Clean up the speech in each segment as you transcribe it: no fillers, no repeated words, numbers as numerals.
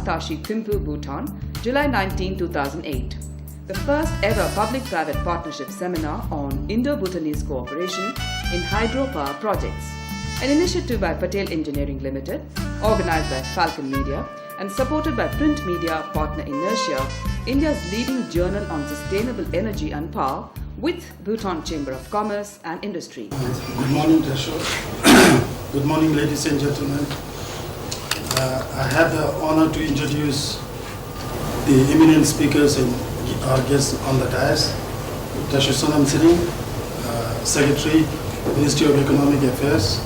Tashi Thimphu, Bhutan, July 19, 2008. The first ever public-private partnership seminar on Indo-Bhutanese cooperation in hydropower projects. An initiative by Patel Engineering Limited, organized by Falcon Media and supported by print media partner ENERTIA, India's leading journal on sustainable energy and power, with Bhutan Chamber of Commerce and Industry. Good morning, Tasha. Good morning, ladies and gentlemen. I have the honor to introduce the eminent speakers and our guests on the dais. Tasha Sonam Singh, Secretary, Ministry of Economic Affairs.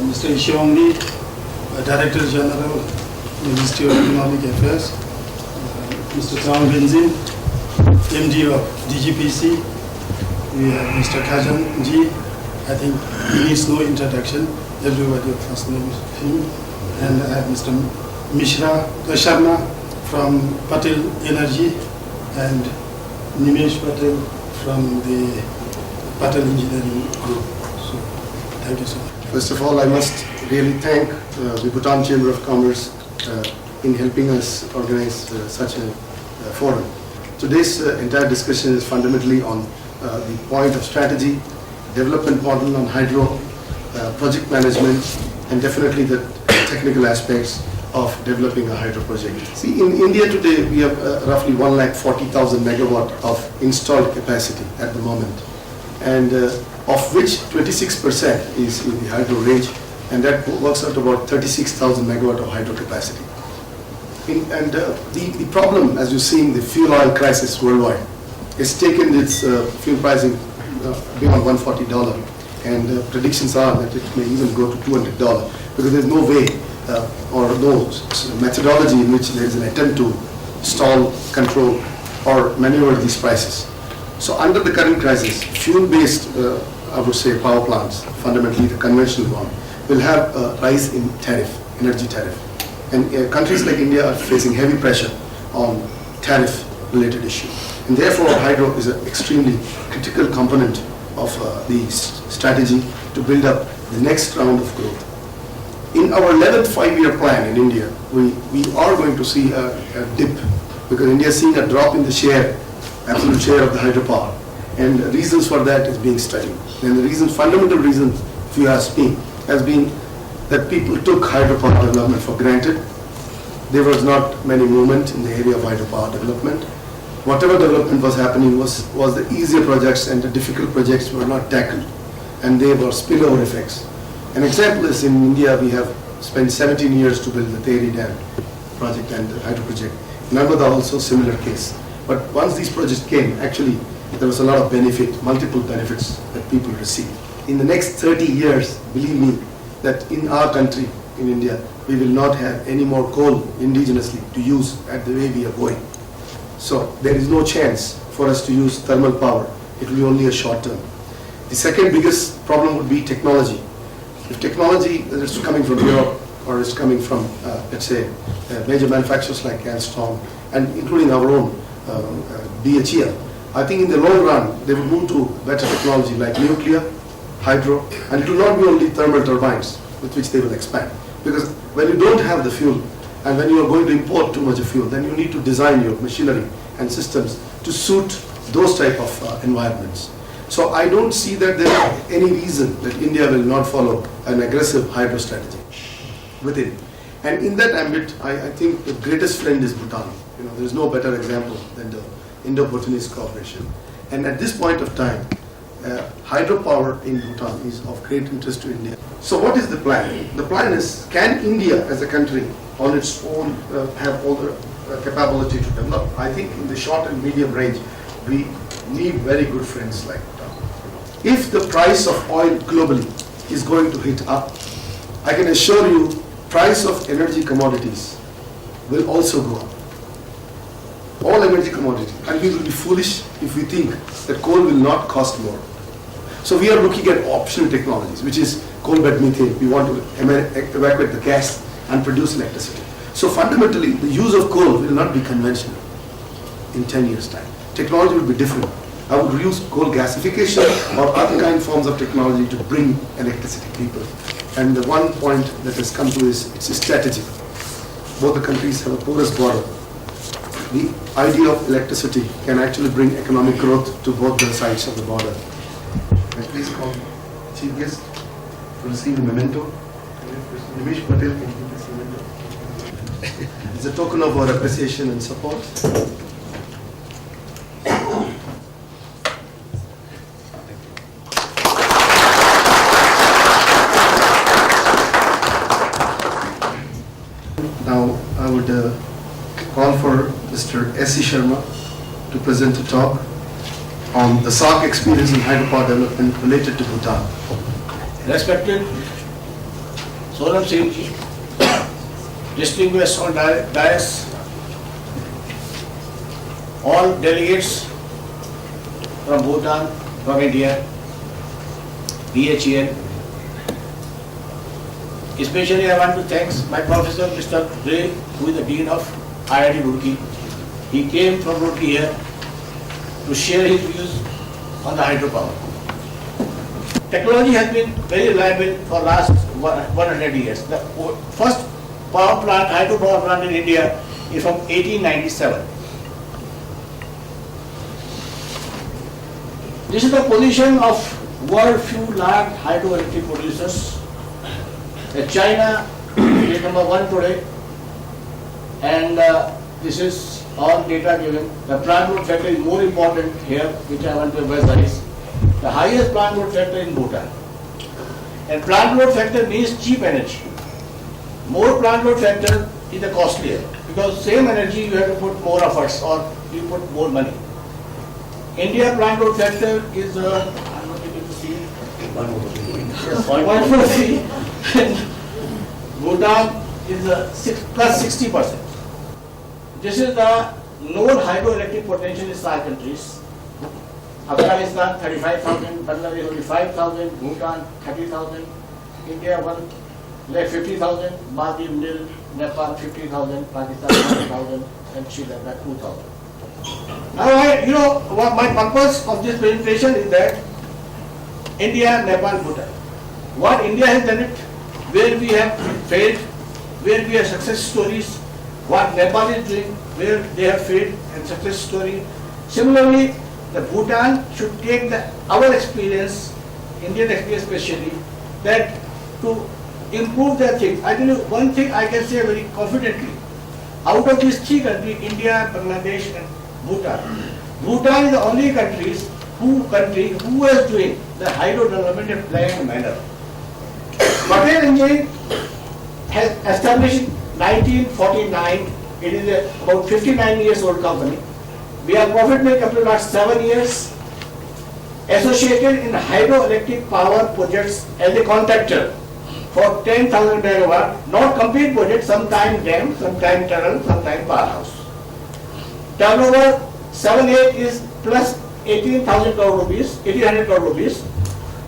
Mr. Ishiong Lee, Director General, Ministry of Economic Affairs. Mr. Zhang Benzin, MD of DGPC. We have Mr. Kajan Ji. I think he needs no introduction. Everybody first knows him. And I have Mr. Sharma from Patel Energy and Nimesh Patel from the Patel Engineering Group. So, thank you so much. First of all, I must really thank the Bhutan Chamber of Commerce in helping us organize such a forum. Today's entire discussion is fundamentally on the point of strategy, development model on hydro, project management, and definitely the technical aspects of developing a hydro project. See, in India today, we have roughly 140,000 megawatt of installed capacity at the moment, and of which 26% is in the hydro range, and that works out about 36,000 megawatt of hydro capacity. The problem, as you see in the fuel oil crisis worldwide, has taken its fuel pricing beyond $140, and predictions are that it may even go to $200 because there's no way or no methodology in which there is an attempt to stall, control, or maneuver these prices. So under the current crisis, fuel-based, I would say, power plants, fundamentally the conventional one, will have a rise in tariff, energy tariff. And countries like India are facing heavy pressure on tariff-related issue. And therefore, hydro is an extremely critical component of the strategy to build up the next round of growth. In our 11th five-year plan in India, we are going to see a dip because India is seeing a drop in the share, absolute share of the hydropower. And the reasons for that is being studied. And the reason, fundamental reason, if you ask me, has been that people took hydropower development for granted. There was not many movement in the area of hydropower development. Whatever development was happening was the easier projects, and the difficult projects were not tackled, and they were spillover effects. An example is in India, we have spent 17 years to build the Tehri Dam project and the hydro project. Narmada also similar case. But once these projects came, actually there was a lot of benefit, multiple benefits that people received. In the next 30 years, believe me, that in our country, in India, we will not have any more coal indigenously to use at the way we are going. So there is no chance for us to use thermal power. It will be only a short term. The second biggest problem would be technology. If technology, whether it's coming from Europe or it's coming from, let's say, major manufacturers like Alstom, and including our own BHEL, I think in the long run, they will move to better technology like nuclear, hydro, and it will not be only thermal turbines with which they will expand. Because when you don't have the fuel, and when you are going to import too much of fuel, then you need to design your machinery and systems to suit those type of environments. So I don't see that there is any reason that India will not follow an aggressive hydro strategy within. And in that ambit, I think the greatest friend is Bhutan. There is no better example than the Indo-Bhutanese Co-operation. And at this point of time, hydropower in Bhutan is of great interest to India. So what is the plan? The plan is, can India as a country on its own have all the capability to develop? I think in the short and medium range, we need very good friends like Bhutan. If the price of oil globally is going to hit up, I can assure you, price of energy commodities will also go up. All energy commodities. And we will be foolish if we think that coal will not cost more. So we are looking at optional technologies, which is coal bed methane. We want to evacuate the gas and produce electricity. So fundamentally, the use of coal will not be conventional in 10 years' time. Technology will be different. I would use coal gasification or other kind of forms of technology to bring electricity to people. And the one point that has come to is it's strategic. both the countries have a porous border. The idea of electricity can actually bring economic growth to both the sides of the border. And please call Chief Guest to receive the memento. Nimesh Patel can give this memento. It's a token of our appreciation and support. Now I would call for Mr. S.C. Sharma to present a talk on the SARC experience in hydropower development related to Bhutan. Respected Sonam Singh ji, distinguished on dais, all delegates from Bhutan, from India, BHEN. Especially I want to thank my professor Mr. Druk, who is the Dean of IIT Roorkee. He came from Roorkee here to share his views on the hydropower. Technology has been very reliable for last 100 years. The first power plant, hydropower plant in India is from 1897. This is the position of world few large hydroelectric producers. China is number 1 today, and this is all data given. The plant load factor is more important here, which I want to emphasize. The highest plant load factor in Bhutan. And plant load factor means cheap energy. More plant load factor is the costlier, because same energy you have to put more efforts or you put more money. India plant load factor is I'm not able to see it. 143. Bhutan is plus 60%. This is the known hydroelectric potential in SAARC countries. Afghanistan 35,000, Bangladesh only 5,000, Bhutan 30,000, India 50,000, Maldives nil, Nepal 50,000, Pakistan 100,000, and Sri Lanka 2,000. Now, what my purpose of this presentation is that India, Nepal, Bhutan. What India has done it, where we have failed, where we have success stories, what Nepal is doing, where they have failed and success story. Similarly, the Bhutan should take our experience, Indian experience especially, that to improve their things. I tell you one thing I can say very confidently. Out of these 3 countries, India, Bangladesh and Bhutan, Bhutan is the only country who is doing the hydro development in planned manner. Patel Engineering has established in 1949. It is about 59 years old company. We are profit making up to last 7 years, associated in hydroelectric power projects as a contractor for 10,000 megawatt, not complete project, sometime dam, sometime tunnel, sometime powerhouse. Turnover 7-8 is plus 18,000 crore rupees, 1,800 crore rupees.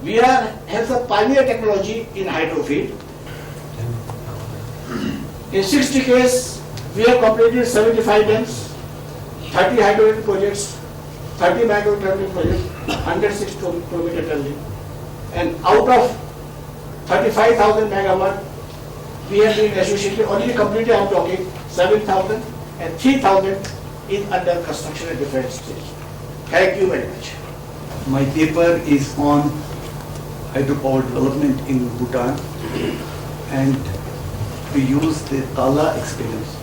We have the pioneer technology in hydro field. In 6 decades, we have completed 75 dams, 30 hydroelectric projects, 30 megawatt tunneling projects, 106 kilometer tunneling, and out of 35,000 megawatt, we have been associated, only completed I am talking 7,000 and 3,000 is under construction at different stage. Thank you very much. My paper is on hydropower development in Bhutan, and we use the Tala experience.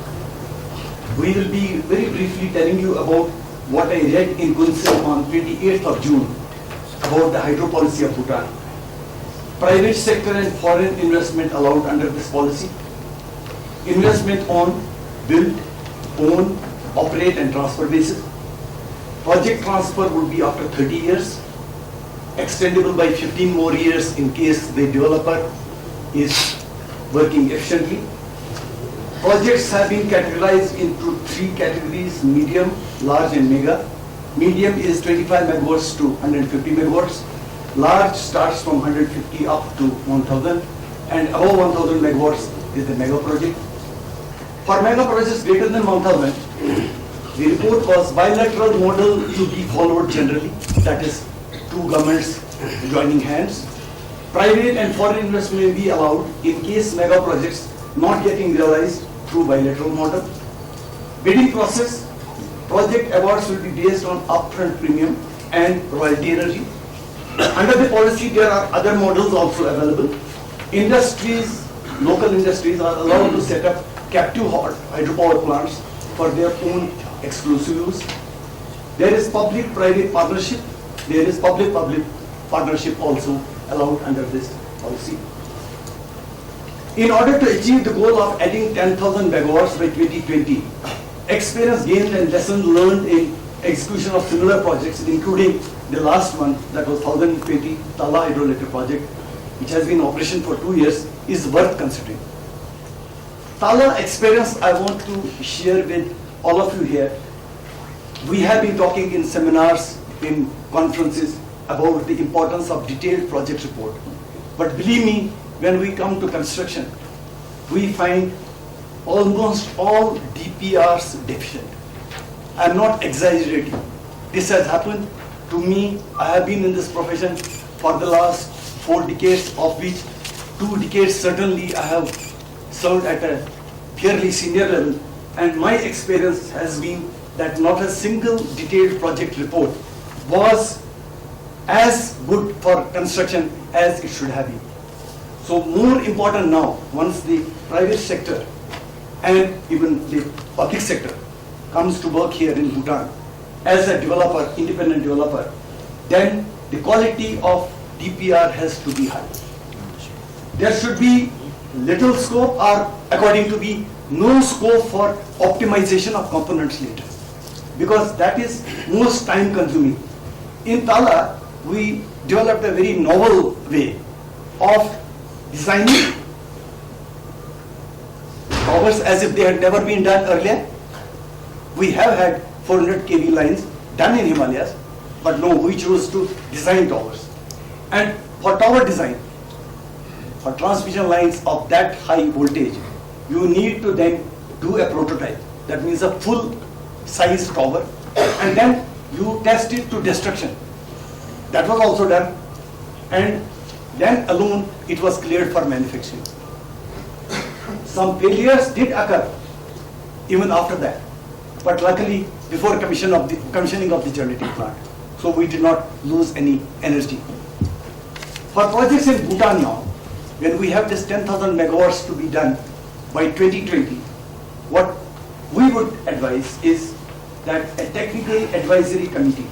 We will be very briefly telling you about what I read in Council on 28th of June about the hydro policy of Bhutan. Private sector and foreign investment allowed under this policy. Investment on build, own, operate and transfer basis. Project transfer would be after 30 years, extendable by 15 more years in case the developer is working efficiently. Projects have been categorized into 3 categories: medium, large and mega. Medium is 25 megawatts to 150 megawatts. Large starts from 150 up to 1000, and above 1000 megawatts is the mega project. For mega projects greater than 1000, the report was bilateral model to be followed generally, that is 2 governments joining hands. Private and foreign investment may be allowed in case mega projects not getting realized through bilateral model. Bidding process, project awards will be based on upfront premium and royalty energy. Under the policy, there are other models also available. Industries, local industries are allowed to set up captive hydropower plants for their own exclusive use. There is public-private partnership. There is public-public partnership also allowed under this policy. In order to achieve the goal of adding 10,000 megawatts by 2020, experience gained and lessons learned in execution of similar projects, including the last one, that was 1020 Tala hydroelectric project, which has been in operation for 2 years, is worth considering. Tala experience I want to share with all of you here. We have been talking in seminars, in conferences about the importance of detailed project report. But believe me, when we come to construction, we find almost all DPRs deficient. I'm not exaggerating. This has happened to me. I have been in this profession for the last 4 decades, of which 2 decades certainly I have served at a fairly senior level, and my experience has been that not a single detailed project report was as good for construction as it should have been. So more important now, once the private sector and even the public sector comes to work here in Bhutan as a developer, independent developer, then the quality of DPR has to be high. There should be little scope, or according to me, no scope for optimization of components later, because that is most time consuming. In Tala, we developed a very novel way of designing towers as if they had never been done earlier. We have had 400 kV lines done in Himalayas, but no, we chose to design towers. And for tower design, for transmission lines of that high voltage, you need to then do a prototype. That means a full size tower, and then you test it to destruction. That was also done, and then alone it was cleared for manufacturing. Some failures did occur even after that, but luckily before commissioning of the generating plant, so we did not lose any energy. For projects in Bhutan now, when we have this 10,000 megawatts to be done by 2020, what we would advise is that a technical advisory committee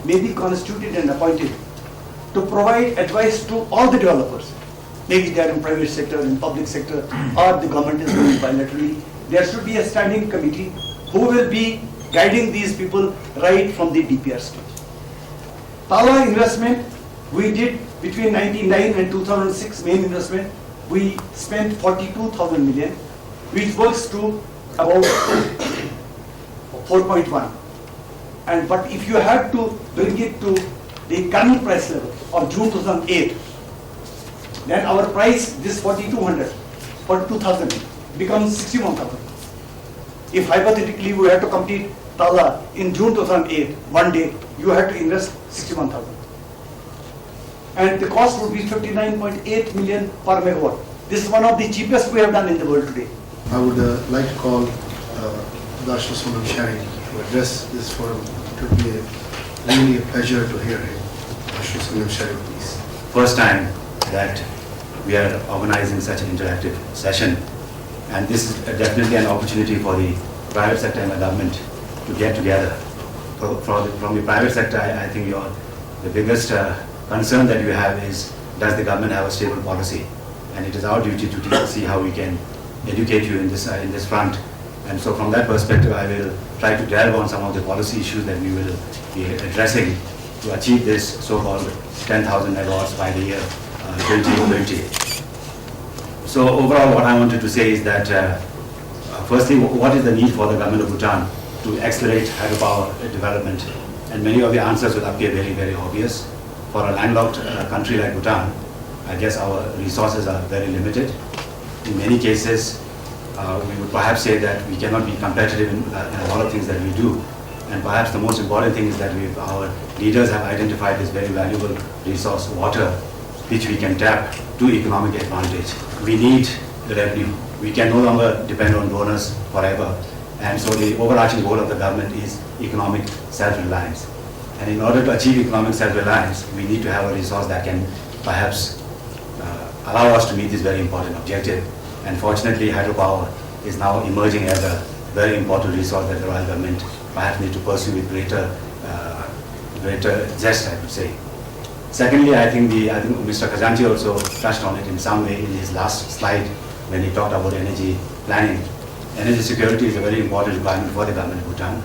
may be constituted and appointed to provide advice to all the developers. Maybe they are in private sector, in public sector, or the government is doing bilaterally. There should be a standing committee who will be guiding these people right from the DPR stage. Tala investment, we did between 1999 and 2006 main investment, we spent 42,000 million, which works to about 4.1. But if you have to bring it to the current price level of June 2008, then our price, this 42,000 becomes 61,000. If hypothetically we had to complete Tala in June 2008, one day, you had to invest 61,000. And the cost would be 59.8 million per megawatt. This is one of the cheapest we have done in the world today. I would like to call Dr. Sonam Shari to address this forum. It would be really a pleasure to hear him. Dr. Sonam Shari, please. First time that we are organizing such an interactive session, and this is definitely an opportunity for the private sector and the government to get together. From the private sector, I think the biggest concern that you have is, does the government have a stable policy? And it is our duty to see how we can educate you in this front. And so from that perspective, I will try to delve on some of the policy issues that we will be addressing to achieve this so-called 10,000 megawatts by the year 2020. So overall, what I wanted to say is that, firstly, what is the need for the government of Bhutan to accelerate hydropower development? And many of the answers will appear very, very obvious. For a landlocked country like Bhutan, I guess our resources are very limited. In many cases, we would perhaps say that we cannot be competitive in a lot of things that we do. And perhaps the most important thing is that our leaders have identified this very valuable resource, water, which we can tap to economic advantage. We need the revenue. We can no longer depend on donors forever. And so the overarching goal of the government is economic self-reliance. And in order to achieve economic self-reliance, we need to have a resource that can perhaps allow us to meet this very important objective. And fortunately, hydropower is now emerging as a very important resource that the royal government perhaps need to pursue with greater zest, I would say. Secondly, I think Mr. Khazanchi also touched on it in some way in his last slide when he talked about energy planning. Energy security is a very important requirement for the government of Bhutan.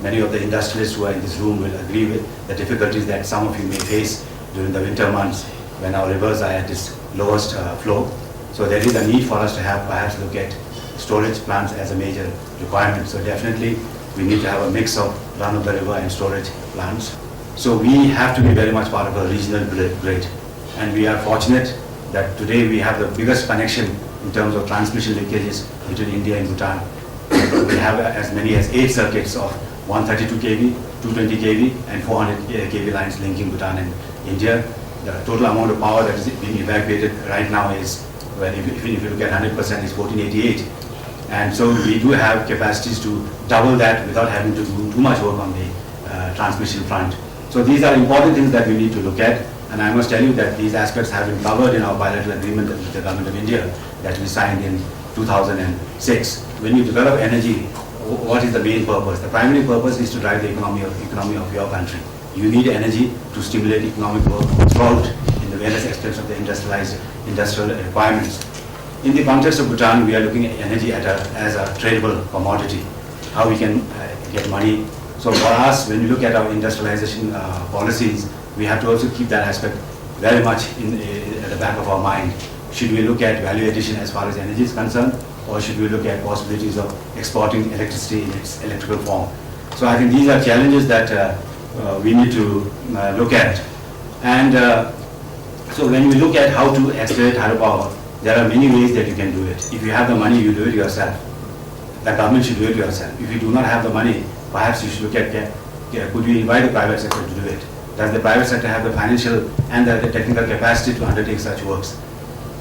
Many of the industrialists who are in this room will agree with the difficulties that some of you may face during the winter months when our rivers are at its lowest flow. So there is a need for us to have perhaps look at storage plants as a major requirement. So definitely we need to have a mix of run-of-the-river and storage plants. So we have to be very much part of a regional grid. And we are fortunate that today we have the biggest connection in terms of transmission linkages between India and Bhutan. We have as many as 8 circuits of 132 kV, 220 kV and 400 kV lines linking Bhutan and India. The total amount of power that is being evacuated right now is, well, if you look at 100%, is 1488. And so we do have capacities to double that without having to do too much work on the transmission front. So these are important things that we need to look at. And I must tell you that these aspects have been covered in our bilateral agreement with the government of India that we signed in 2006. When you develop energy, what is the main purpose? The primary purpose is to drive the economy of your country. You need energy to stimulate economic growth throughout in the various aspects of the industrial requirements. In the context of Bhutan, we are looking at energy as a tradable commodity, how we can get money. So for us, when we look at our industrialization policies, we have to also keep that aspect very much at the back of our mind. Should we look at value addition as far as energy is concerned, or should we look at possibilities of exporting electricity in its electrical form? So I think these are challenges that we need to look at. And so when we look at how to accelerate hydropower, there are many ways that you can do it. If you have the money, you do it yourself. The government should do it yourself. If you do not have the money, perhaps you should look at, could we invite the private sector to do it? Does the private sector have the financial and the technical capacity to undertake such works?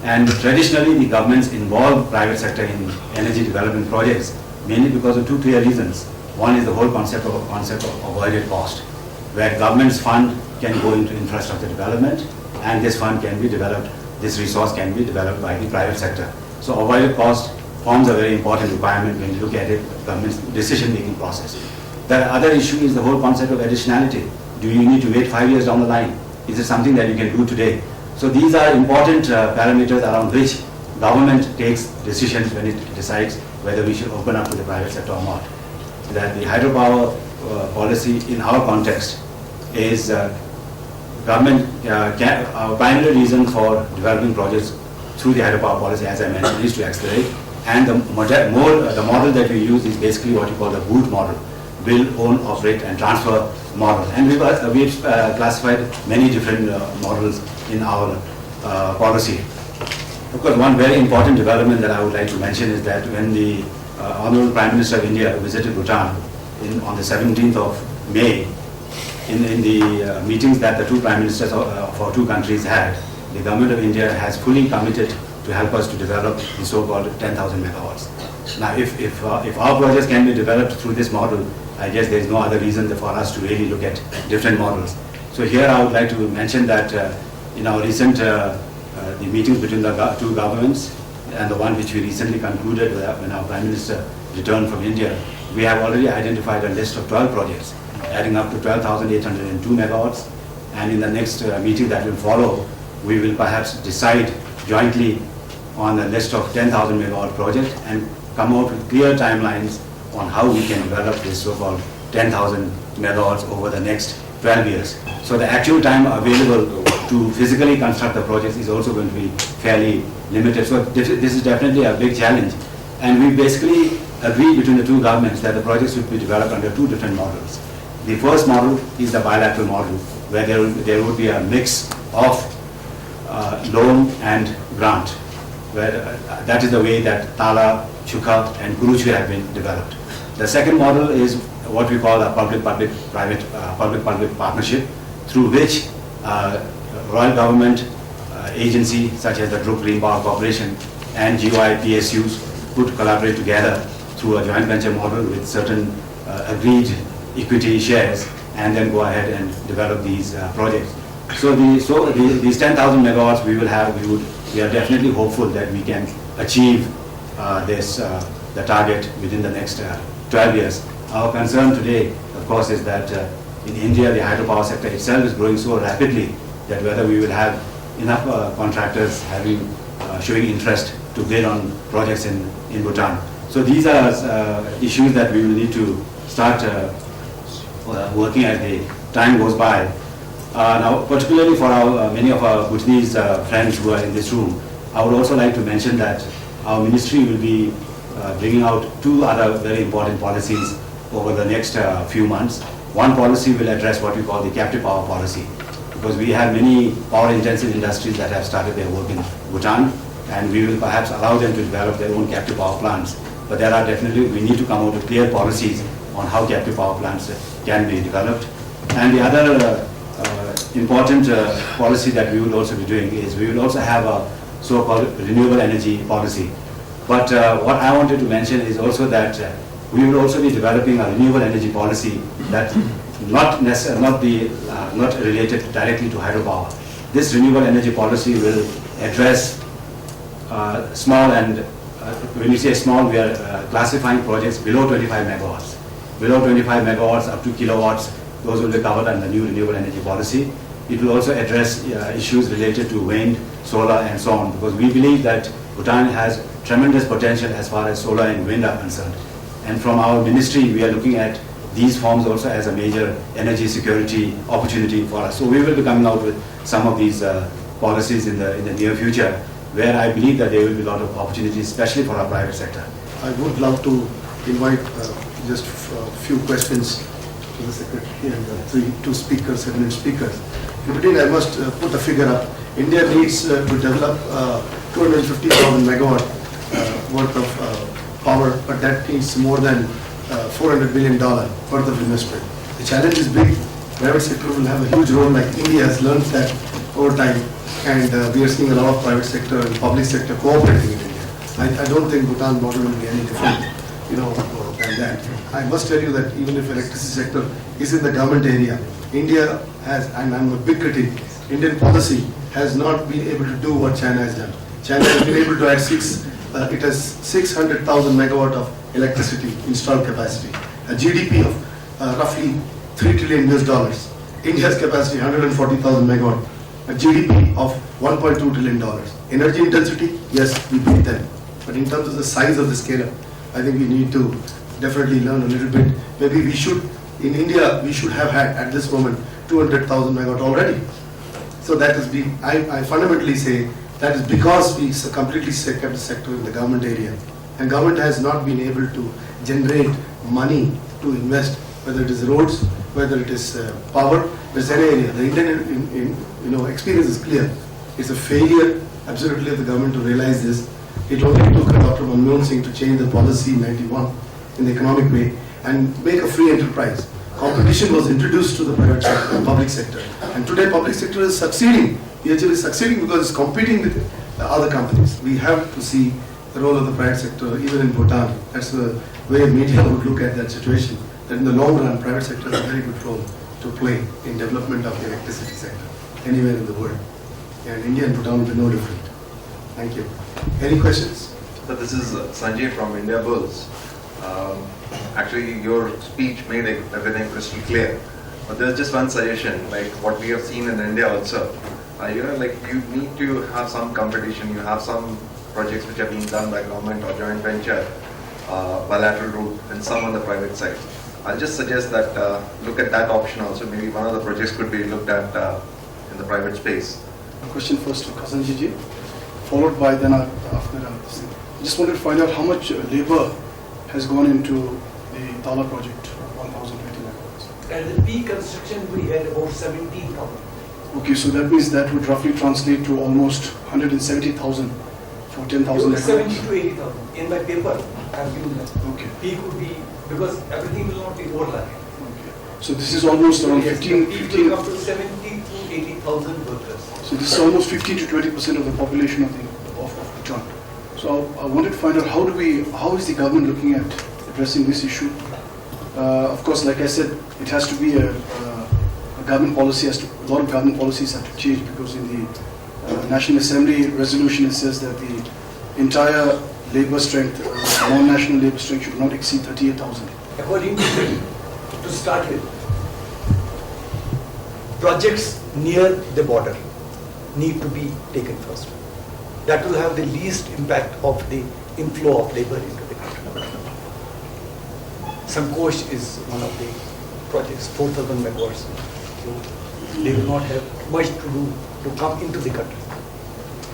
And traditionally, the governments involve private sector in energy development projects, mainly because of 2 clear reasons. One is the whole concept of avoided cost, where government's fund can go into infrastructure development, and this fund can be developed, this resource can be developed by the private sector. So avoided cost forms a very important requirement when you look at it, government's decision-making process. The other issue is the whole concept of additionality. Do you need to wait 5 years down the line? Is it something that you can do today? So these are important parameters around which government takes decisions when it decides whether we should open up to the private sector or not. So that the hydropower policy in our context is government, our primary reason for developing projects through the hydropower policy, as I mentioned, is to accelerate. And the model that we use is basically what you call the BOOT model, build, own, operate and transfer model. And we've classified many different models in our policy. Of course, one very important development that I would like to mention is that when the Honorable Prime Minister of India visited Bhutan on the 17th of May, in the meetings that the 2 Prime Ministers of our 2 countries had, the Government of India has fully committed to help us to develop the so-called 10,000 megawatts. Now, if our projects can be developed through this model, I guess there is no other reason for us to really look at different models. So here I would like to mention that in our recent the meetings between the 2 governments and the one which we recently concluded when our Prime Minister returned from India, we have already identified a list of 12 projects adding up to 12,802 megawatts. And in the next meeting that will follow, we will perhaps decide jointly on a list of 10,000 megawatt project and come out with clear timelines on how we can develop this so-called 10,000 megawatts over the next 12 years. So the actual time available to physically construct the projects is also going to be fairly limited. So this is definitely a big challenge. And we basically agreed between the 2 governments that the projects should be developed under 2 different models. The first model is the bilateral model, where there would be a mix of loan and grant, where that is the way that Tala, Chuka and Kuruchu have been developed. The second model is what we call a public-public partnership, through which royal government agency such as the Druk Co-operation and GOI PSUs could collaborate together through a joint venture model with certain agreed equity shares, and then go ahead and develop these projects. So these 10,000 megawatts we will have, we are definitely hopeful that we can achieve the target within the next 12 years. Our concern today, of course, is that in India, the hydropower sector itself is growing so rapidly that whether we will have enough contractors showing interest to bid on projects in Bhutan. So these are issues that we will need to start working as the time goes by. Now, particularly for many of our Bhutanese friends who are in this room, I would also like to mention that our ministry will be bringing out two other very important policies over the next few months. One policy will address what we call the captive power policy, because we have many power-intensive industries that have started their work in Bhutan, and we will perhaps allow them to develop their own captive power plants. But there are definitely, we need to come out with clear policies on how captive power plants can be developed. And the other important policy that we will also be doing is we will also have a so-called renewable energy policy. But what I wanted to mention is also that we will also be developing a renewable energy policy that not related directly to hydropower. This renewable energy policy will address small and when you say small, we are classifying projects below 25 megawatts. Below 25 megawatts up to kilowatts, those will be covered under the new renewable energy policy. It will also address issues related to wind, solar and so on, because we believe that Bhutan has tremendous potential as far as solar and wind are concerned. And from our ministry, we are looking at these forms also as a major energy security opportunity for us. So we will be coming out with some of these policies in the near future, where I believe that there will be a lot of opportunities, especially for our private sector. I would love to invite just a few questions to the Secretary and two speakers, eminent speakers. In between, I must put a figure up. India needs to develop 250,000 megawatt worth of power, but that needs more than $400 billion worth of investment. The challenge is big. Private sector will have a huge role, like India has learned that over time, and we are seeing a lot of private sector and public sector cooperating in India. I don't think Bhutan model will be any different, than that. I must tell you that even if electricity sector is in the government area, India has, and I'm a big critic, Indian policy has not been able to do what China has done. China has been able to add it has 600,000 megawatt of electricity installed capacity, a GDP of roughly $3 trillion US. India's capacity 140,000 megawatt, a GDP of $1.2 trillion. Energy intensity, yes, we beat them. But in terms of the size of the scale, I think we need to definitely learn a little bit. Maybe we should, in India, we should have had at this moment 200,000 megawatt already. So that is I fundamentally say that is because we completely kept the sector in the government area. And government has not been able to generate money to invest, whether it is roads, whether it is power, there's any area. The Indian experience is clear. It's a failure absolutely of the government to realize this. It only took Dr. Manmohan Singh to change the policy in '91 in the economic way and make a free enterprise. Competition was introduced to the private sector, public sector. And today public sector is succeeding. PHL is succeeding because it's competing with other companies. We have to see the role of the private sector even in Bhutan. That's the way media would look at that situation. That in the long run, private sector has a very good role to play in development of the electricity sector anywhere in the world. And India and Bhutan will be no different. Thank you. Any questions? So this is Sanjay from India Bulls. Actually, your speech made everything crystal clear. But there's just one suggestion, like what we have seen in India also. You need to have some competition. You have some projects which are being done by government or joint venture, bilateral route, and some on the private side. I'll just suggest that look at that option also. Maybe one of the projects could be looked at in the private space. A question first to Kasanji ji, followed by then after this. I just wanted to find out how much labor has gone into the Tala project, 1,020 megawatts. At the peak construction, we had about 17,000. Okay, so that means that would roughly translate to almost 170,000 for 10,000 megawatts. 70 to 80,000. In my paper, I have given that. Okay. Peak would be, because everything will not be overlapping. Okay. So this is almost around 15 will come to 70 to 80,000 workers. So this is almost 15 to 20% of the population of Bhutan. So I wanted to find out how is the government looking at addressing this issue? Of course, like I said, it has to be a government policy. A lot of government policies have to change, because in the National Assembly resolution it says that the entire labor strength, non-national labor strength, should not exceed 38,000. According to start with, projects near the border need to be taken first. That will have the least impact of the inflow of labor into the country. Sankosh is one of the projects, 4,000 megawatts. So they will not have much to do to come into the country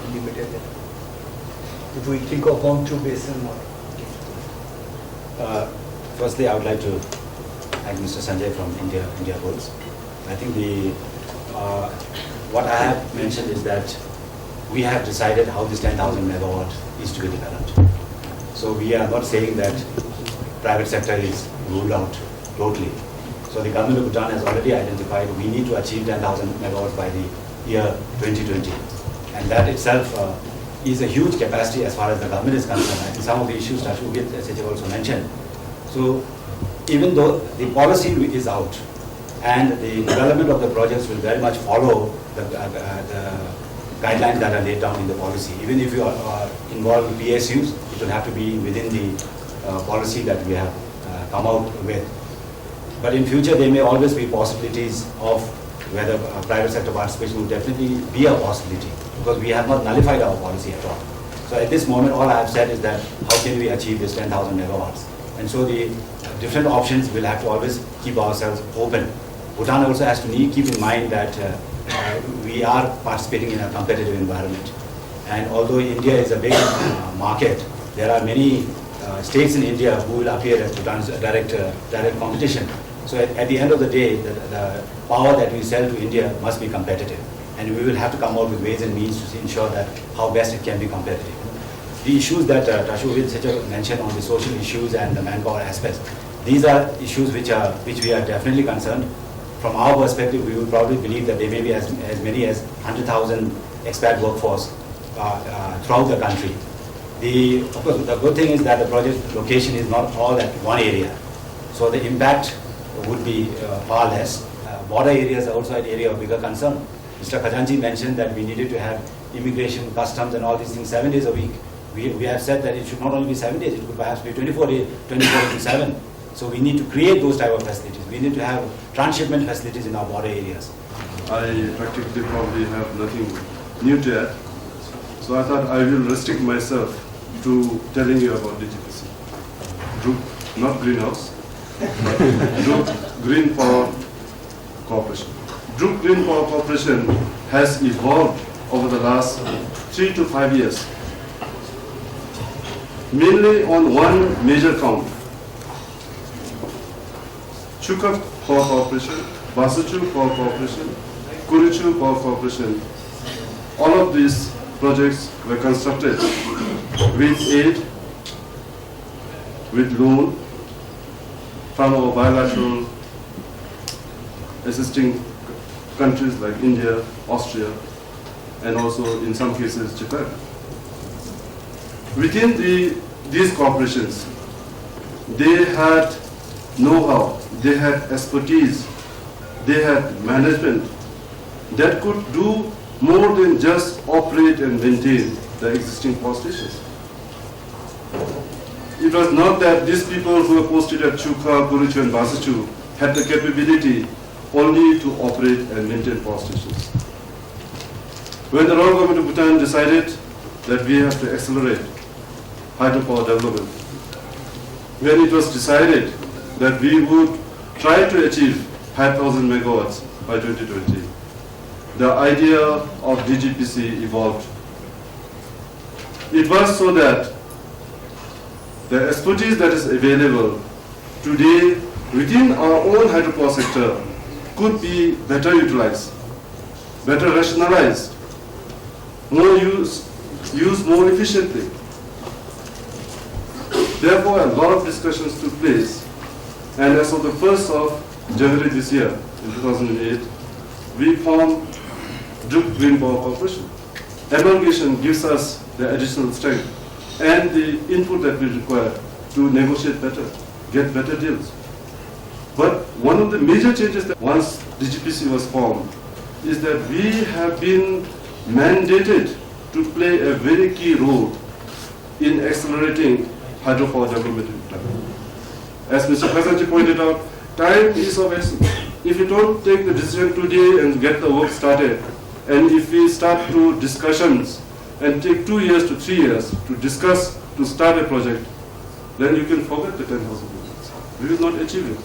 in the immediate area. If we think of Hongchu Basin or Firstly, I would like to thank Mr. Sanjay from India Bulls. I think what I have mentioned is that we have decided how this 10,000 megawatt is to be developed. So we are not saying that private sector is ruled out totally. So the government of Bhutan has already identified we need to achieve 10,000 megawatts by the year 2020. And that itself is a huge capacity as far as the government is concerned. I think some of the issues that Sachin also mentioned. So even though the policy is out and the development of the projects will very much follow the guidelines that are laid down in the policy. Even if you are involved in PSUs, it will have to be within the policy that we have come out with. But in future, there may always be possibilities of whether private sector participation will definitely be a possibility, because we have not nullified our policy at all. So at this moment, all I have said is that how can we achieve this 10,000 megawatts? And so the different options will have to always keep ourselves open. Bhutan also has to keep in mind that we are participating in a competitive environment. And although India is a big market, there are many states in India who will appear as Bhutan's direct competition. So at the end of the day, the power that we sell to India must be competitive. And we will have to come out with ways and means to ensure that how best it can be competitive. The issues that Tashu mentioned on the social issues and the manpower aspects, these are issues which we are definitely concerned. From our perspective, we would probably believe that there may be as many as 100,000 expat workforce throughout the country. Of course, the good thing is that the project location is not all at one area. So the impact would be far less. Border areas are also an area of bigger concern. Mr. Khajanji mentioned that we needed to have immigration, customs and all these things 7 days a week. We have said that it should not only be 7 days, it could perhaps be 24 days, 24/7. So we need to create those type of facilities. We need to have transshipment facilities in our border areas. I practically probably have nothing new to add. So I thought I will restrict myself to telling you about DGPC. Druk, not greenhouse. Druk, Green Power Corporation. Druk Green Power Corporation has evolved over the last 3 to 5 years, mainly on one major count. Circa Power Corporation, Basuchu Power Corporation, Kurichu Power Corporation, all of these projects were constructed with aid, with loan from our bilateral assisting countries like India, Austria, and also in some cases Japan. Within these corporations, they had know-how, they had expertise, they had management that could do more than just operate and maintain the existing power stations. It was not that these people who were posted at Chuka, Kurichu and Basuchu had the capability only to operate and maintain power stations. When the Royal Government of Bhutan decided that we have to accelerate hydropower development, when it was decided that we would try to achieve 5,000 megawatts by 2020, the idea of DGPC evolved. It was so that the expertise that is available today within our own hydropower sector could be better utilized, better rationalized, more used more efficiently. Therefore, a lot of discussions took place, and as of the 1st of January this year, in 2008, we formed Druk Green Power Corporation. Amalgamation gives us the additional strength and the input that we require to negotiate better, get better deals. But one of the major changes that once DGPC was formed is that we have been mandated to play a very key role in accelerating hydropower development in Bhutan. As Mr. Khazanji pointed out, time is of essence. If we don't take the decision today and get the work started, and if we start to discussions and take 2 years to 3 years to discuss to start a project, then you can forget the 10,000 units. We will not achieve it.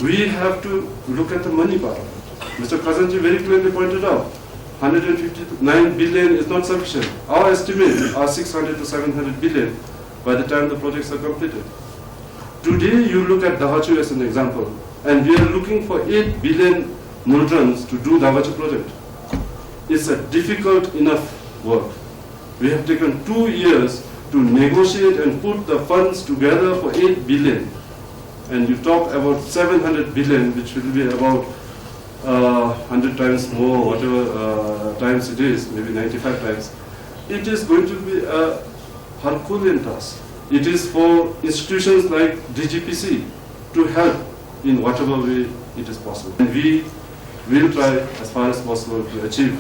We have to look at the money part of it. Mr. Khazanji very clearly pointed out, 159 billion is not sufficient. Our estimates are 600 to 700 billion by the time the projects are completed. Today you look at Davachu as an example, and we are looking for 8 billion multrons to do Davachu project. It's a difficult enough work. We have taken 2 years to negotiate and put the funds together for 8 billion. And you talk about 700 billion, which will be about 100 times more, whatever times it is, maybe 95 times. It is going to be a Herculean task. It is for institutions like DGPC to help in whatever way it is possible. And we will try as far as possible to achieve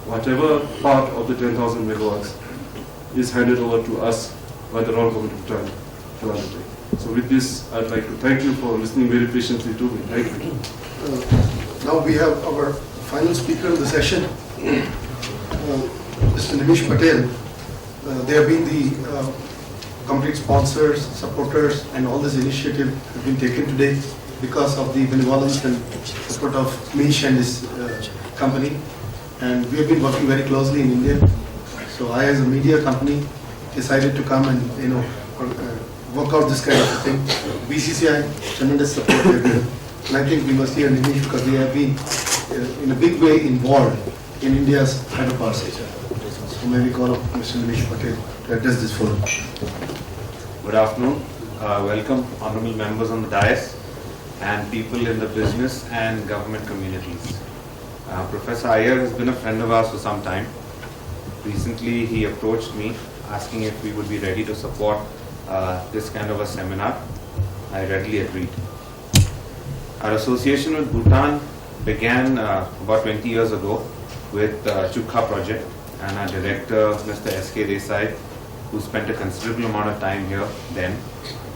whatever part of the 10,000 megawatts is handed over to us by the Royal Government of Bhutan to undertake. So with this, I'd like to thank you for listening very patiently to me. Thank you. Now we have our final speaker of the session, Mr. Nimish Patel. They have been the complete sponsors, supporters, and all this initiative has been taken today because of the benevolence and support of Mish and his company. And we have been working very closely in India. So I, as a media company, decided to come and work out this kind of a thing. BCCI, tremendous support they have given. And I think we must hear Nimish because they have been in a big way involved in India's hydropower sector. So may we call up Mr. Nimish Patel to address this forum. Good afternoon. Welcome, honorable members on the dais and people in the business and government communities. Professor Iyer has been a friend of ours for some time. Recently, he approached me asking if we would be ready to support this kind of a seminar. I readily agreed. Our association with Bhutan began about 20 years ago with Circa project, and our director, Mr. S.K. Desai, who spent a considerable amount of time here then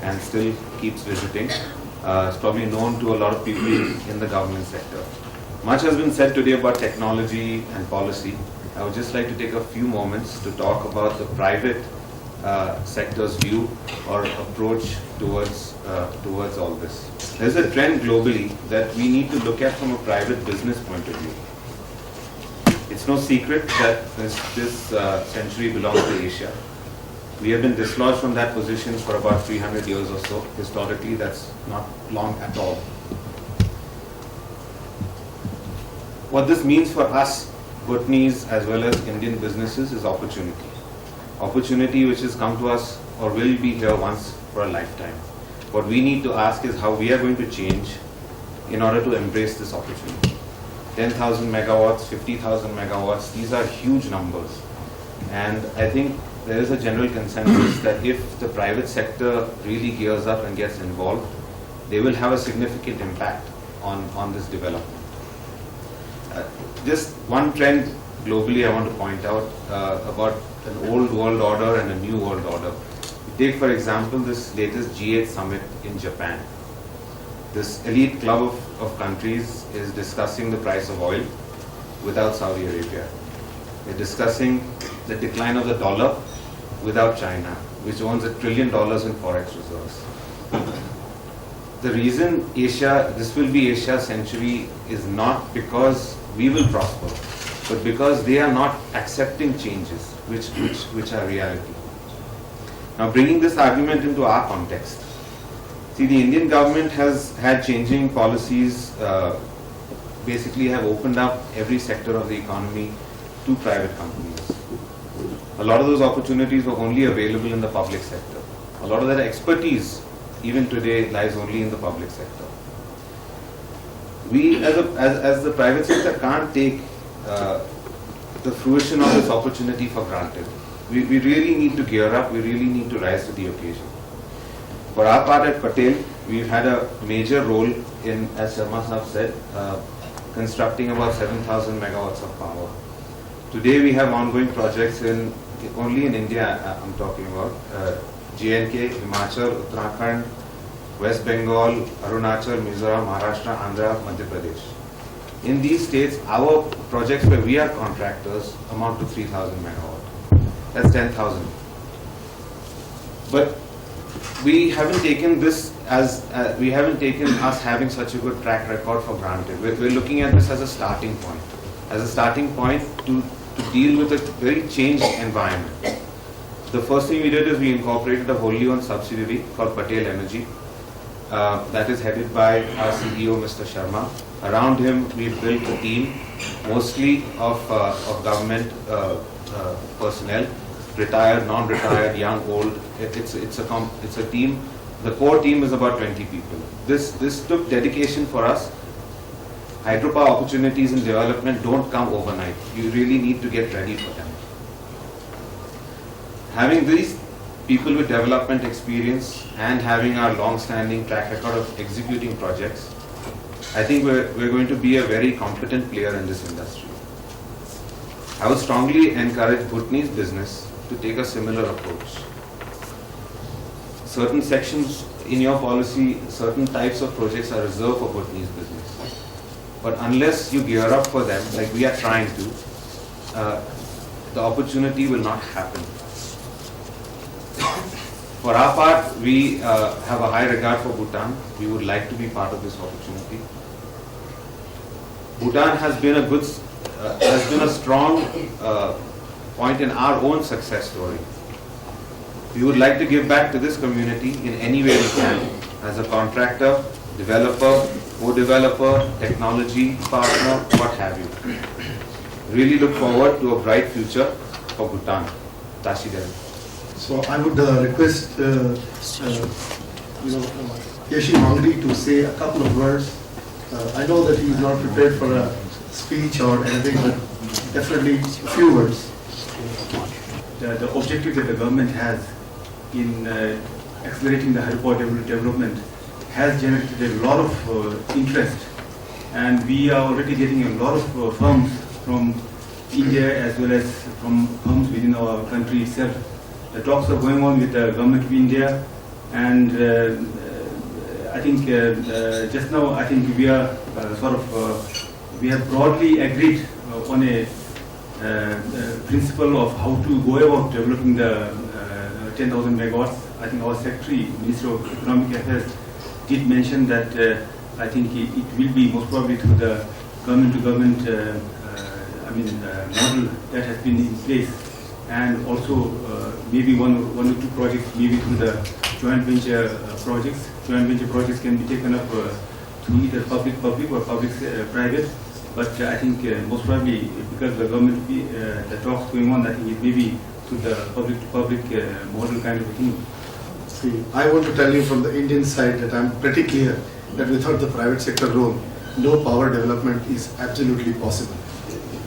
and still keeps visiting, is probably known to a lot of people in the government sector. Much has been said today about technology and policy. I would just like to take a few moments to talk about the private sector's view or approach towards all this. There's a trend globally that we need to look at from a private business point of view. It's no secret that this century belongs to Asia. We have been dislodged from that position for about 300 years or so. Historically, that's not long at all. What this means for us, Bhutanese as well as Indian businesses, is opportunity. Opportunity which has come to us or will be here once for a lifetime. What we need to ask is how we are going to change in order to embrace this opportunity. 10,000 megawatts, 50,000 megawatts, these are huge numbers. And I think there is a general consensus that if the private sector really gears up and gets involved, they will have a significant impact on this development. Just one trend globally I want to point out about an old world order and a new world order. Take for example this latest G8 summit in Japan. This elite club of countries is discussing the price of oil without Saudi Arabia. They're discussing the decline of the dollar without China, which owns $1 trillion in forex reserves. The reason this will be Asia's century is not because we will prosper, but because they are not accepting changes which are reality. Now, bringing this argument into our context, see, the Indian government has had changing policies, basically have opened up every sector of the economy to private companies. A lot of those opportunities were only available in the public sector. A lot of that expertise, even today, lies only in the public sector. We, as the private sector, can't take the fruition of this opportunity for granted. We really need to gear up, we really need to rise to the occasion. For our part at Patel, we've had a major role in, as Sharma Sahab said, constructing about 7,000 megawatts of power. Today we have ongoing projects only in India, I'm talking about, JNK, Himachal, Uttarakhand, West Bengal, Arunachal, Mizoram, Maharashtra, Andhra, Madhya Pradesh. In these states, our projects where we are contractors amount to 3,000 megawatt. That's 10,000. But we haven't taken this we haven't taken us having such a good track record for granted. We're looking at this as a starting point. As a starting point to deal with a very changed environment. The first thing we did is we incorporated a wholly owned subsidiary called Patel Energy. That is headed by our CEO, Mr. Sharma. Around him, we've built a team, mostly of government personnel, retired, non-retired, young, old. It's a team. The core team is about 20 people. This took dedication for us. Hydropower opportunities in development don't come overnight. You really need to get ready for them. Having these people with development experience and having our long-standing track record of executing projects, I think we're going to be a very competent player in this industry. I would strongly encourage Bhutanese business to take a similar approach. Certain sections in your policy, certain types of projects are reserved for Bhutanese business. But unless you gear up for them, like we are trying to, the opportunity will not happen. For our part, we have a high regard for Bhutan. We would like to be part of this opportunity. Bhutan has been a strong point in our own success story. We would like to give back to this community in any way we can, as a contractor, developer, co-developer, technology partner, what have you. Really look forward to a bright future for Bhutan. Tashi Devi. So I would request Yeshi Mangdi to say a couple of words. I know that he is not prepared for a speech or anything, but definitely a few words. The objective that the government has in accelerating the hydropower development has generated a lot of interest, and we are already getting a lot of firms from India as well as from firms within our country itself. The talks are going on with the government of India, and I think just now I think we are we have broadly agreed on a principle of how to go about developing the 10,000 megawatts. I think our Secretary, Minister of Economic Affairs, did mention that I think it will be most probably through the government-to-government model that has been in place, and also maybe one or two projects maybe through the joint venture projects. Joint venture projects can be taken up through either public or public-private. But I think most probably because the government, the talks going on, I think it may be through the public-to-public model kind of thing. See, I want to tell you from the Indian side that I'm pretty clear that without the private sector role, no power development is absolutely possible.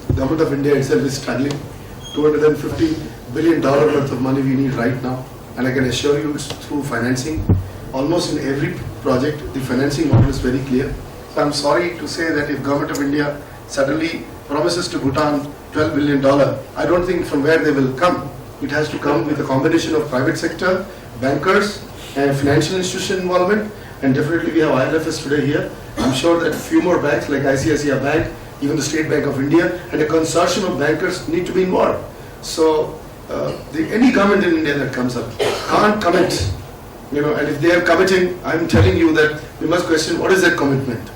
The government of India itself is struggling. $250 billion worth of money we need right now, and I can assure you it's through financing. Almost in every project, the financing model is very clear. So I'm sorry to say that if government of India suddenly promises to Bhutan $12 billion, I don't think from where they will come. It has to come with a combination of private sector, bankers, and financial institution involvement, and definitely we have ILFS today here. I'm sure that a few more banks like ICICI Bank, even the State Bank of India, and a consortium of bankers need to be involved. So any government in India that comes up can't commit, and if they are committing, I'm telling you that we must question what is their commitment,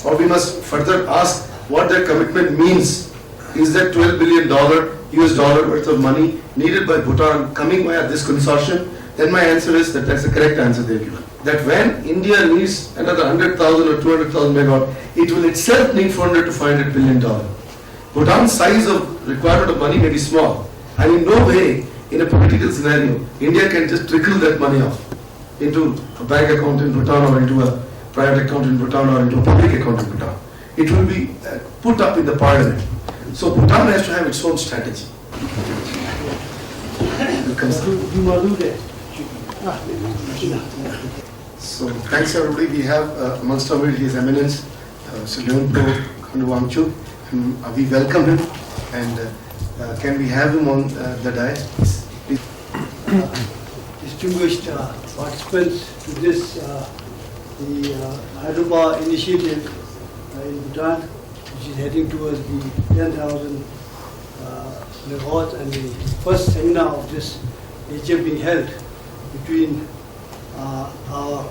or we must further ask what their commitment means. Is that $12 billion US dollar worth of money needed by Bhutan coming via this consortium? Then my answer is that that's the correct answer they've given. That when India needs another 100,000 or 200,000 megawatt, it will itself need $400 to $500 billion. Bhutan's size of requirement of money may be small, and in no way, in a political scenario, India can just trickle that money off into a bank account in Bhutan or into a private account in Bhutan or into a public account in Bhutan. It will be put up in the parliament. So Bhutan has to have its own strategy. Welcome, sir. So, thanks everybody. We have amongst our His Eminence, Sir Wangchuk, and we welcome him. And can we have him on the dais, please? Distinguished participants to this, the Hydropower Initiative in Bhutan, which is heading towards the 10,000 megawatts, and the first seminar of this nature being held between our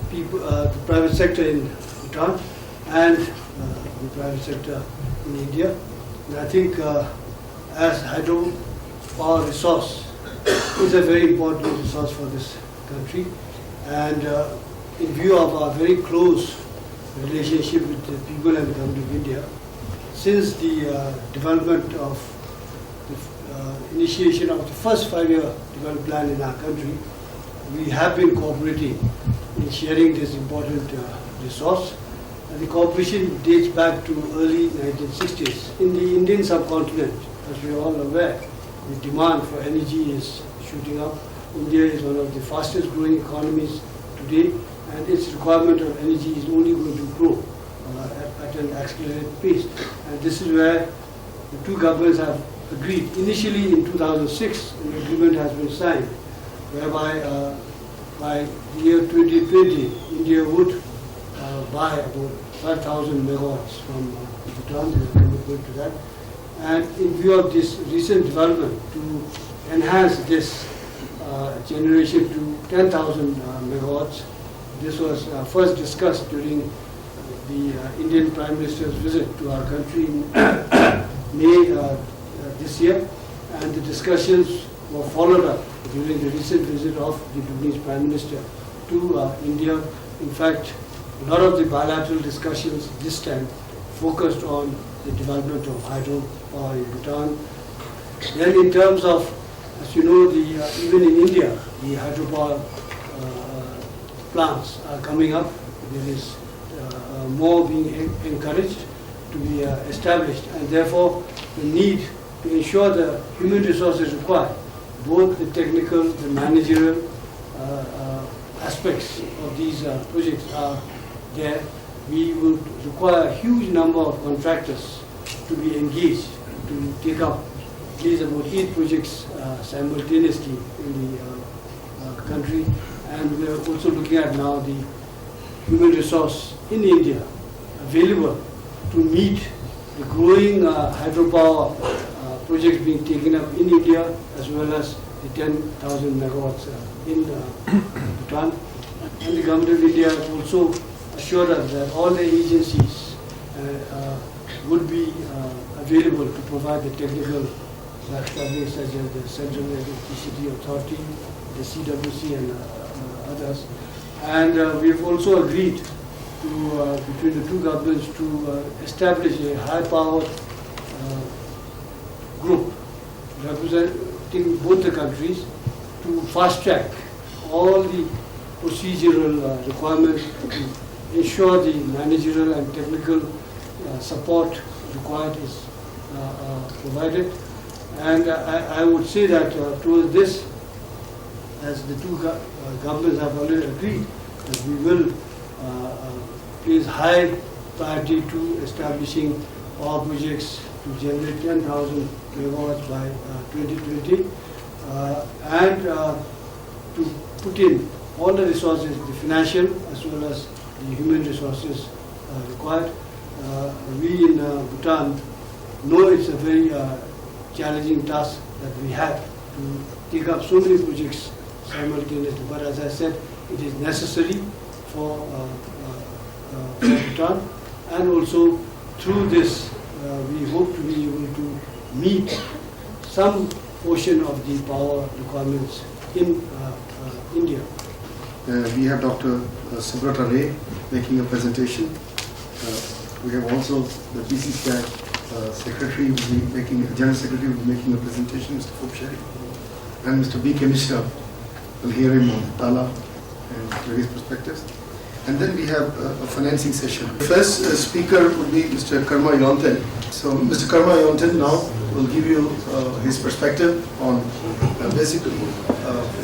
people, the private sector in Bhutan and the private sector in India. And I think as hydropower resource is a very important resource for this country, and in view of our very close relationship with the people and the government of India, since the development of the initiation of the first 5-year development plan in our country, we have been cooperating in sharing this important resource. And the cooperation dates back to early 1960s. In the Indian subcontinent, as we are all aware, the demand for energy is shooting up. India is one of the fastest growing economies today, and its requirement of energy is only going to grow at an accelerated pace. And this is where the two governments have agreed. Initially in 2006, an agreement has been signed, whereby by the year 2020, India would buy about 5,000 megawatts from Bhutan. There is a commitment to that. And in view of this recent development, to enhance this generation to 10,000 megawatts, this was first discussed during the Indian Prime Minister's visit to our country in May this year, and the discussions were followed up during the recent visit of the Bhutanese Prime Minister to India. In fact, a lot of the bilateral discussions this time focused on the development of hydropower in Bhutan. Then in terms of, as you know, even in India, the hydropower plants are coming up. There is more being encouraged to be established, and therefore the need to ensure the human resources required, both the technical, the managerial aspects of these projects are there. We would require a huge number of contractors to be engaged to take up at least about 8 projects simultaneously in the country. And we are also looking at now the human resource in India available to meet the growing hydropower projects being taken up in India, as well as the 10,000 megawatts in Bhutan. And the government of India has also assured us that all the agencies would be available to provide the technical bodies such as the Central Electricity Authority, the CWC, and others. And we have also agreed to, between the two governments, to establish a high-powered group representing both the countries to fast-track all the procedural requirements to ensure the managerial and technical support required is provided. And I would say that towards this, as the two governments have already agreed, that we will place high priority to establishing power projects to generate 10,000 megawatts by 2020, and to put in all the resources, the financial as well as the human resources required. We in Bhutan know it's a very challenging task that we have to take up so many projects simultaneously. But as I said, it is necessary for Bhutan, and also through this we hope to be able to meet some portion of the power requirements in India. We have Dr. Subrata Ray making a presentation. We have also the BCCI Secretary will be making, General Secretary will be making a presentation, Mr. Fobshari. And Mr. B. K. Mishra will hear him on Tala and various perspectives. and then we have a financing session. The first speaker would be Mr. Karma Yonten. So Mr. Karma Yonten now will give you his perspective on basically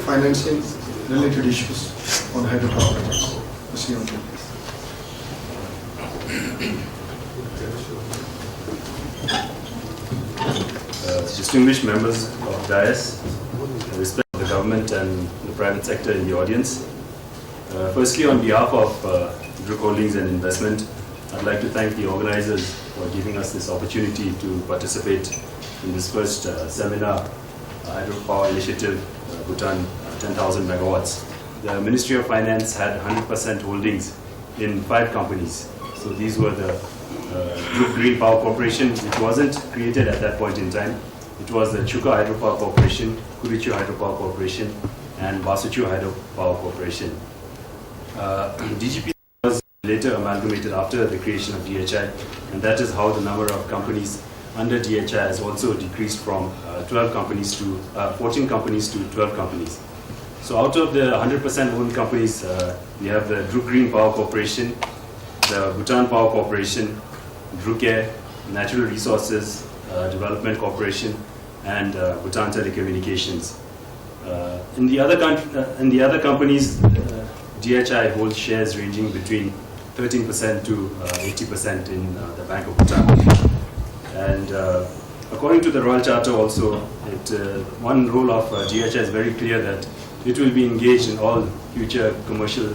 financing related issues on hydropower projects. Mr. Yonten, please. Distinguished members of DIAS, respect the government and the private sector in the audience. Firstly, on behalf of Druk Holdings and Investment, I'd like to thank the organizers for giving us this opportunity to participate in this first seminar, Hydropower Initiative Bhutan 10000MW. The Ministry of Finance had 100% holdings in 5 companies. So these were the Druk Green Power Corporation, which wasn't created at that point in time. It was the Circa Hydropower Corporation, Kurichu Hydropower Corporation, and Basuchu Hydropower Corporation. DGP was later amalgamated after the creation of DHI, and that is how the number of companies under DHI has also decreased from 12 companies to 14 companies to 12 companies. So out of the 100% owned companies, we have the Druk Green Power Corporation, the Bhutan Power Corporation, Druk Natural Resources Development Corporation, and Bhutan Telecommunications. In the other companies, DHI holds shares ranging between 13% to 80% in the Bank of Bhutan. And according to the Royal Charter also, one role of DHI is very clear that it will be engaged in all future commercial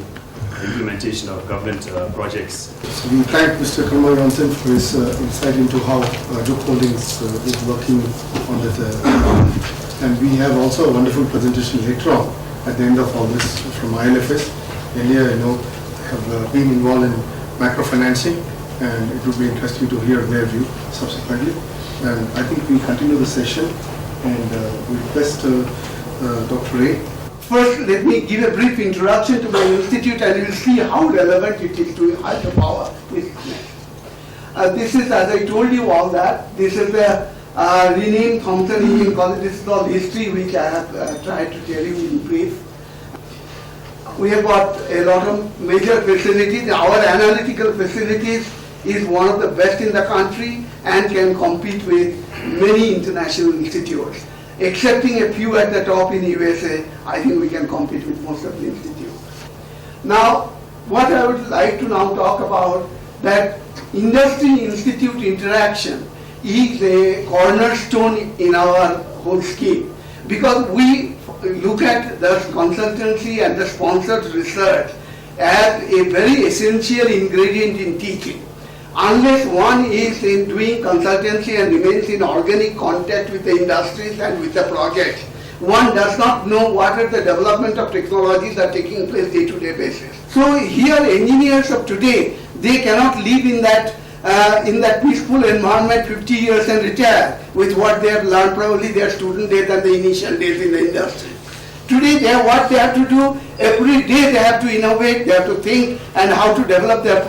implementation of government projects. So we thank Mr. Karma Yonten for his insight into how Druk Holdings is working on it. And we have also a wonderful presentation later on at the end of all this from ILFS. Earlier, have been involved in macrofinancing, and it would be interesting to hear their view subsequently. And I think we continue the session, and we request Dr. Ray. First, let me give a brief introduction to my institute, and you will see how relevant it is to hydropower. This is, as I told you all that, this is a renamed Thompson Engine College. This is all history which I have tried to tell you in brief. We have got a lot of major facilities. Our analytical facilities is one of the best in the country and can compete with many international institutes. Excepting a few at the top in USA, I think we can compete with most of the institutes. Now, what I would like to now talk about, that industry-institute interaction is a cornerstone in our whole scheme, because we look at the consultancy and the sponsored research as a very essential ingredient in teaching. Unless one is in doing consultancy and remains in organic contact with the industries and with the projects, one does not know what are the development of technologies that are taking place day-to-day basis. So here, engineers of today, they cannot live in that peaceful environment 50 years and retire with what they have learned, probably their student days and the initial days in the industry. Today, what they have to do, every day they have to innovate, they have to think and how to develop their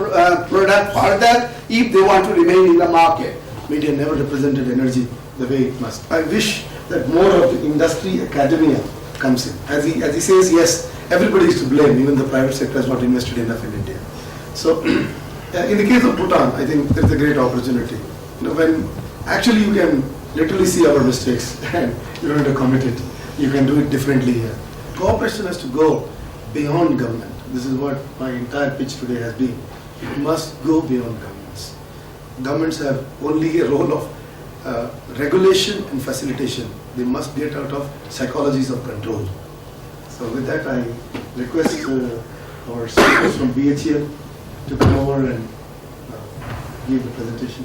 product further if they want to remain in the market. Media never represented energy the way it must. I wish that more of the industry academia comes in. As he says, yes, everybody is to blame, even the private sector has not invested enough in India. So, in the case of Bhutan, I think there is a great opportunity. When actually you can literally see our mistakes and you don't have to commit it. You can do it differently here. Cooperation has to go beyond government. This is what my entire pitch today has been. It must go beyond governments. Governments have only a role of regulation and facilitation. They must get out of psychologies of control. So with that, I request our speakers from BHEL to come over and give the presentation.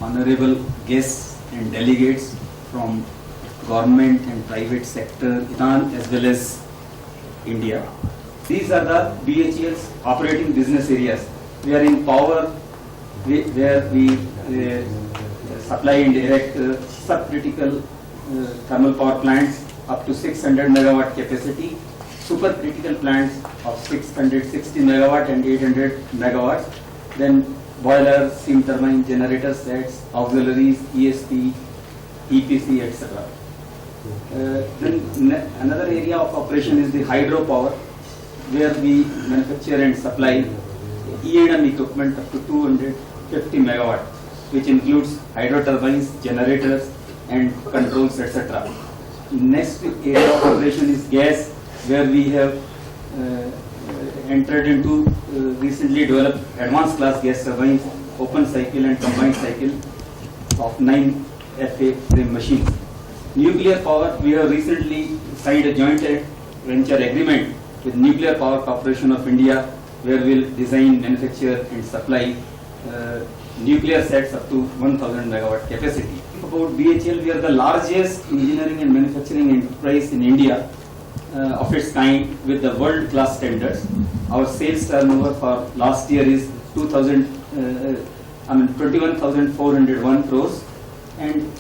Honorable guests and delegates from government and private sector, Bhutan as well as India. These are the BHEL's operating business areas. We are in power, where we supply and direct subcritical thermal power plants up to 600 megawatt capacity, supercritical plants of 660 megawatt and 800 megawatts, then boilers, steam turbine, generator sets, auxiliaries, ESP, EPC, etc. Then another area of operation is the hydropower. where we manufacture and supply E&M equipment up to 250 megawatt, which includes hydro turbines, generators, and controls, etc. Next area of operation is gas, where we have entered into recently developed advanced class gas turbines, open cycle and combined cycle of 9 FA frame machines. Nuclear power, we have recently signed a joint venture agreement with Nuclear Power Co-operation of India, where we will design, manufacture and supply nuclear sets up to 1000 megawatt capacity. About BHEL, we are the largest engineering and manufacturing enterprise in India of its kind with the world class standards. Our sales turnover for last year is 21,401 crores, and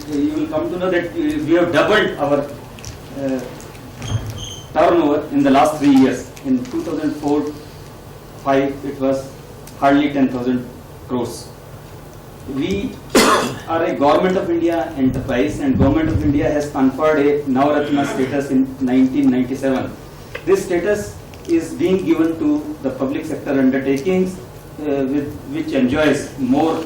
you will come to know that we have doubled our turnover in the last 3 years. In 2004-5, it was hardly 10,000 crores. We are a Government of India enterprise, and Government of India has conferred a Navaratna status in 1997. This status is being given to the public sector undertakings which enjoys more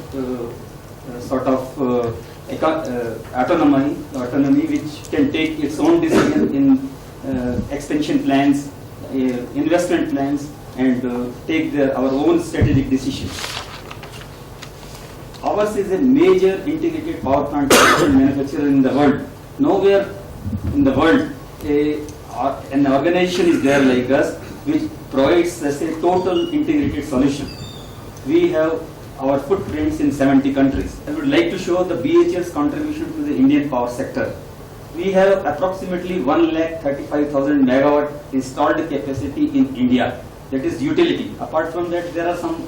autonomy, which can take its own decision in extension plans, investment plans, and take our own strategic decisions. Ours is a major integrated power plant manufacturer in the world. Nowhere in the world an organization is there like us which provides a total integrated solution. We have our footprints in 70 countries. I would like to show the BHEL's contribution to the Indian power sector. We have approximately 135,000 megawatt installed capacity in India. That is utility. Apart from that, there are some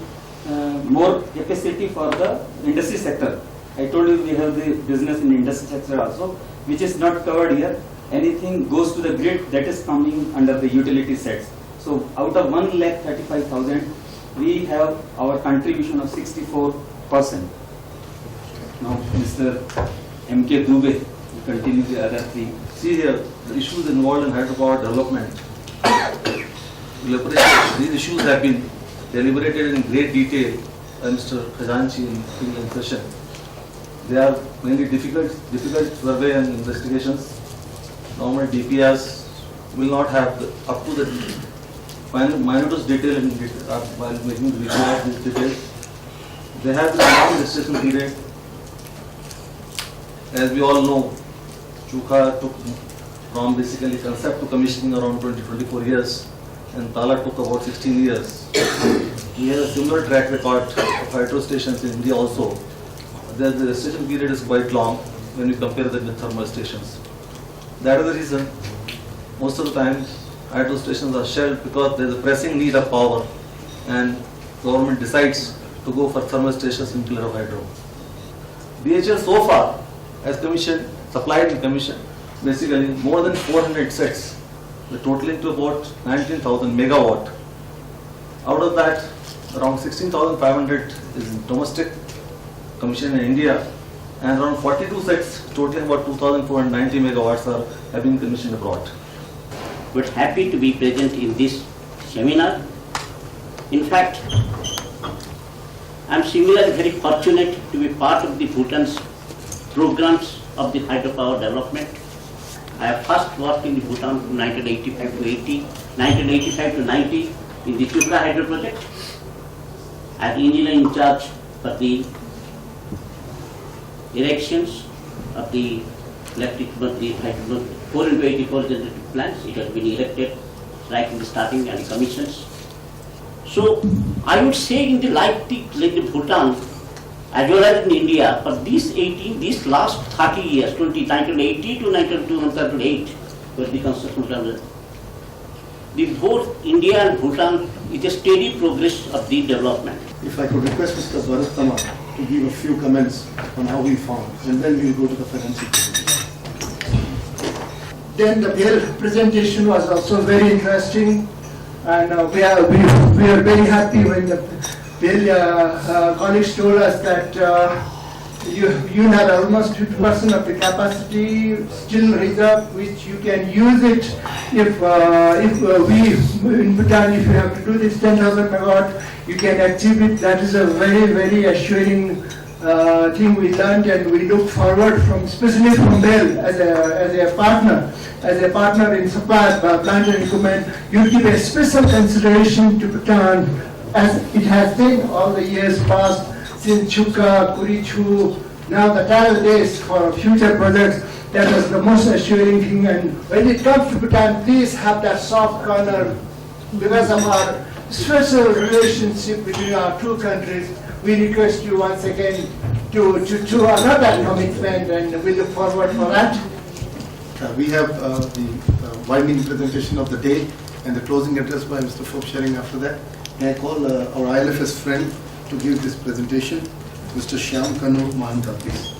more capacity for the industry sector. I told you we have the business in industry sector also, which is not covered here. Anything goes to the grid, that is coming under the utility sets. So out of 135,000, we have our contribution of 64%. Now, Mr. M.K. Dubey will continue the other three. See here, the issues involved in hydropower development. These issues have been deliberated in great detail by Mr. Khazanchi in the session. They are mainly difficult survey and investigations. Normal DPRs will not have up to the minutest detail while making the review of these details. They have the long gestation period. As we all know, Chuka took from basically concept to commissioning around 20-24 years, and Tala took about 16 years. We have a similar track record of hydro stations in India also. The gestation period is quite long when we compare them with thermal stations. That is the reason most of the time hydro stations are shelved, because there is a pressing need of power and government decides to go for thermal stations in place of hydro. BHEL so far has supplied and commissioned basically more than 400 sets, totaling to about 19,000 megawatt. Out of that, around 16,500 is domestic commissioned in India, and around 42 sets totaling about 2,490 megawatts have been commissioned abroad. But happy to be present in this seminar. In fact, I am similarly very fortunate to be part of the Bhutan's programs of the hydropower development. I have first worked in the Bhutan from 1985 to 90 in the Circa hydro project as engineer in charge for the erections of the electric 4x84 generative plants. It has been erected right in the starting and commissions. So I would say in the like the Bhutan as well as in India, for these last 30 years, 1980 to 2008, was the construction terminal. Both India and Bhutan is a steady progress of the development. If I could request Mr. Bharatama to give a few comments on how we found, and then we will go to the financial. Then the BHEL presentation was also very interesting, and we are very happy when the BHEL colleagues told us that you have almost 50% of the capacity still reserved, which you can use it if we in Bhutan, if you have to do this 10,000 megawatt, you can achieve it. That is a very, very assuring thing we learned, and we look forward from, especially from BEL as a partner in supply of plant and equipment. You give a special consideration to Bhutan, as it has been all the years past, since Chuka, Kurichu, now the trial days for future projects. That was the most assuring thing. And when it comes to Bhutan, please have that soft corner because of our special relationship between our two countries. We request you once again to another commitment, and we look forward for that. We have the winding presentation of the day and the closing address by Mr. Forbes sharing after that. May I call our ILFS friend to give this presentation, Mr. Shyam Kanu Mahanta, please.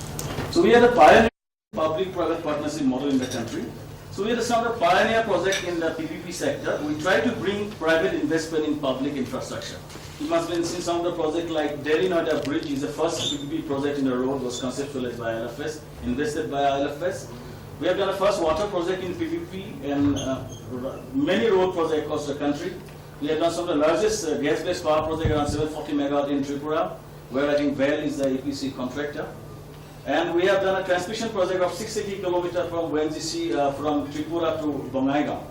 So we are the pioneer public-private partnership model in the country. So we are some of the pioneer project in the PPP sector. We try to bring private investment in public infrastructure. You must have seen some of the projects like Delhi-Noida Bridge is the first PPP project in the road, was conceptualized by ILFS, invested by ILFS. We have done a first water project in PPP and many road projects across the country. We have done some of the largest gas-based power project around 740 megawatt in Tripura, where I think BEL is the EPC contractor. And we have done a transmission project of 680 kilometers from ONGC from Tripura to Bongaigaon.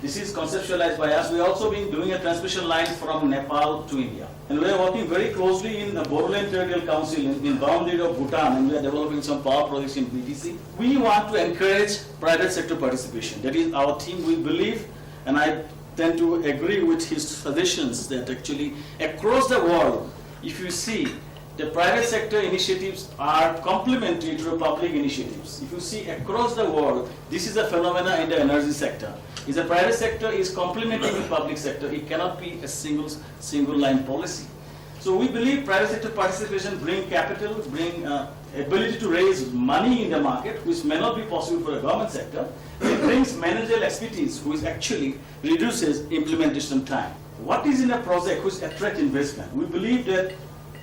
This is conceptualized by us. We have also been doing a transmission line from Nepal to India. And we are working very closely in the Bodoland Territorial Council in boundary of Bhutan, and we are developing some power projects in BTC. We want to encourage private sector participation. That is our theme. We believe, and I tend to agree with his suggestions, that actually across the world, if you see, the private sector initiatives are complementary to the public initiatives. If you see across the world, this is a phenomenon in the energy sector. If the private sector is complementing the public sector, it cannot be a single line policy. So we believe private sector participation bring capital, bring ability to raise money in the market, which may not be possible for the government sector. It brings managerial expertise, which actually reduces implementation time. What is in a project which attracts investment? We believe that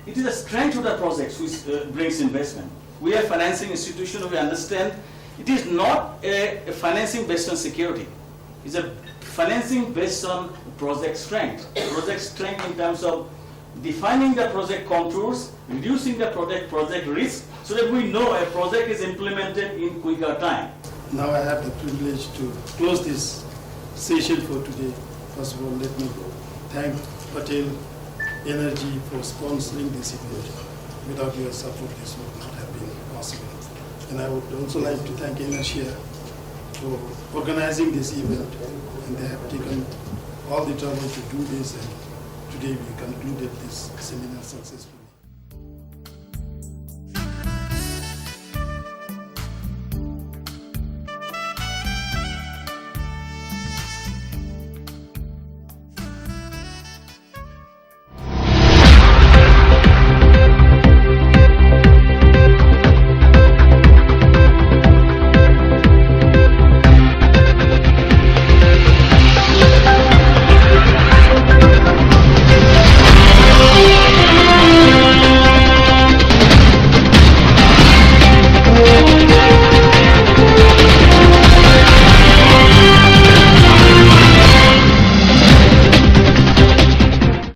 it is a strength of the projects which brings investment. We are a financing institution. We understand it is not a financing based on security. It's a financing based on project strength. Project strength in terms of defining the project contours, reducing the project risk, so that we know a project is implemented in quicker time. Now I have the privilege to close this session for today. First of all, let me thank Patel Energy for sponsoring this event. Without your support, this would not have been possible. And I would also like to thank ENERTIA for organizing this event. And they have taken all the trouble to do this, and today we concluded this seminar successfully.